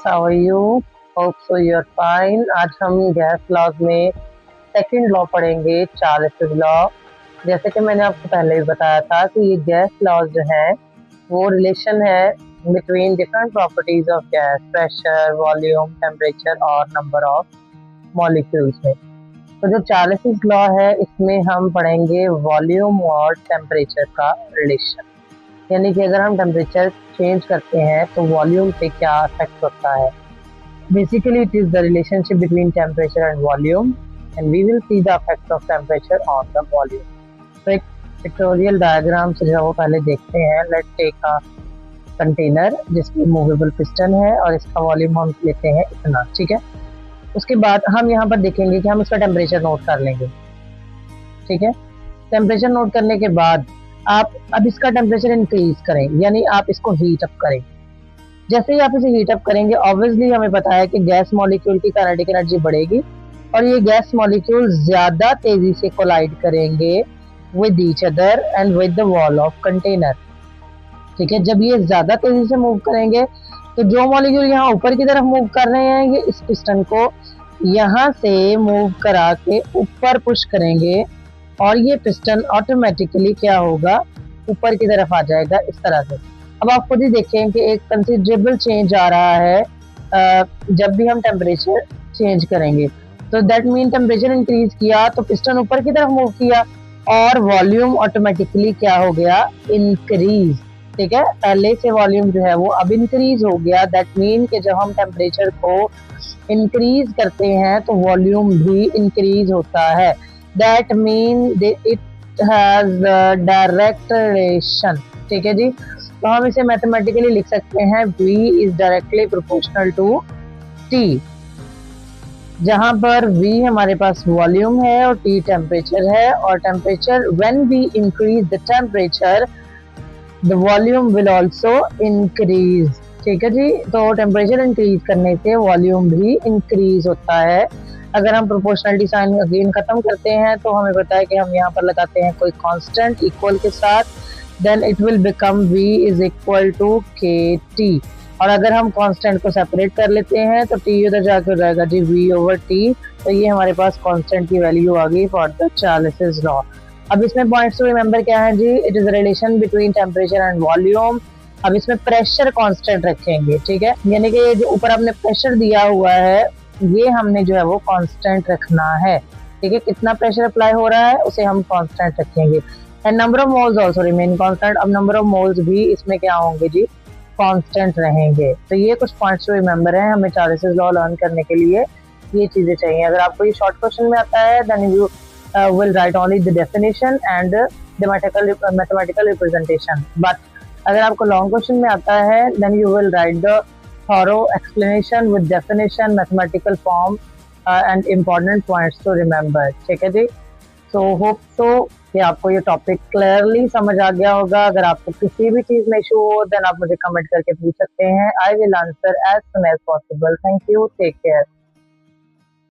how are you? Hope so you're fine. आज हम gas laws में सेकंड लॉ पढ़ेंगे, चार्ल्स लॉ। जैसे कि मैंने आपको पहले भी बताया था कि ये गैस लॉज जो है वो रिलेशन है between different properties of gas, pressure, volume, temperature और नंबर ऑफ मॉलिक्यूल्स में। तो जो चार्ल्स लॉ है इसमें हम पढ़ेंगे वॉल्यूम और टेम्परेचर का रिलेशन, यानी कि अगर हम टेम्परेचर चेंज करते हैं तो वॉल्यूम पे क्या इफेक्ट होता है। Basically it is the relationship between temperature and volume and we will see the effect of temperature on the volume. तो एक पिक्टोरियल डायग्राम से जो वो पहले देखते हैं। लेट्स टेक अ कंटेनर जिसमें मूवेबल पिस्टन है और इसका वॉल्यूम हम लेते हैं इतना, ठीक है। उसके बाद हम यहाँ पर देखेंगे कि हम इसका टेम्परेचर नोट कर लेंगे, ठीक है। टेम्परेचर नोट करने के बाद आप अब इसका टेम्परेचर इंक्रीज करें, यानी आप इसको हीट अप करें। जैसे ही आप इसे हीट अप करेंगे, ऑब्वियसली हमें पता है कि गैस मॉलिक्यूल की काइनेटिक एनर्जी बढ़ेगी और ये गैस मॉलिक्यूल ज्यादा तेजी से कोलाइड करेंगे with each other and with the wall of container, ठीक है। जब ये ज्यादा तेजी से मूव करेंगे तो जो मॉलिक्यूल यहाँ ऊपर की तरफ मूव कर रहे हैं ये इस पिस्टन को यहाँ से मूव करा के ऊपर पुश करेंगे और ये पिस्टन ऑटोमेटिकली क्या होगा, ऊपर की तरफ आ जाएगा इस तरह से। अब आप खुद ही देखें कि एक कंसिडरेबल चेंज आ रहा है जब भी हम टेम्परेचर चेंज करेंगे। तो दैट मीन टेम्परेचर इंक्रीज किया तो पिस्टन ऊपर की तरफ मूव किया और वॉल्यूम ऑटोमेटिकली क्या हो गया, इंक्रीज, ठीक है। पहले से वॉल्यूम जो है वो अब इंक्रीज हो गया। दैट मीन कि जब हम टेम्परेचर को इंक्रीज करते हैं तो वॉल्यूम भी इंक्रीज होता है। That mean it has direct relation, ठीक है जी। तो हम इसे मैथमेटिकली लिख सकते हैं V is directly proportional to T, जहां पर V हमारे पास वॉल्यूम है और T टेम्परेचर है। और temperature when we increase the temperature the volume will also increase, ठीक है जी। तो टेम्परेचर इंक्रीज करने से वॉल्यूम भी इंक्रीज होता है। अगर हम प्रोपोर्शनलिटी साइन अगेन खत्म करते हैं तो हमें पता है कि हम यहाँ पर लगाते हैं कोई कांस्टेंट इक्वल के साथ, then it will become V is equal to KT। और अगर हम कांस्टेंट को सेपरेट कर लेते हैं तो T उधर जाके हो जाएगा जी V ओवर T। तो ये हमारे पास कांस्टेंट की वैल्यू आ गई फॉर द चार्ल्स लॉ। अब इसमें पॉइंट्स टू रिमेंबर क्या है जी, it is relation between temperature and volume. अब इसमें प्रेशर कांस्टेंट रखेंगे, ठीक है, यानी कि जो ऊपर हमने प्रेशर दिया हुआ है ये हमने जो है वो कांस्टेंट रखना है, ठीक है। कितना प्रेशर अप्लाई हो रहा है उसे हम कांस्टेंट रखेंगे and number of moles also remain constant. अब नंबर ऑफ मोल्स भी इसमें क्या होंगे जी, कांस्टेंट रहेंगे। तो ये कुछ पॉइंट्स टू रिमेंबर है, हमें चार्ल्स लॉ लर्न करने के लिए ये चीजें चाहिए। अगर आपको ये शॉर्ट क्वेश्चन में आता है then you will write only the definition and the mathematical representation, but अगर आपको लॉन्ग क्वेश्चन में आता है then you will write the thorough explanation with definition, mathematical form and important points to remember, ठीक है जी। So hope so कि आपको ये टॉपिक क्लियरली समझ आ गया होगा। अगर आपको किसी भी चीज में इशू हो देन आप मुझे कमेंट करके पूछ सकते हैं। I will answer as soon as possible. Thank you. Take care.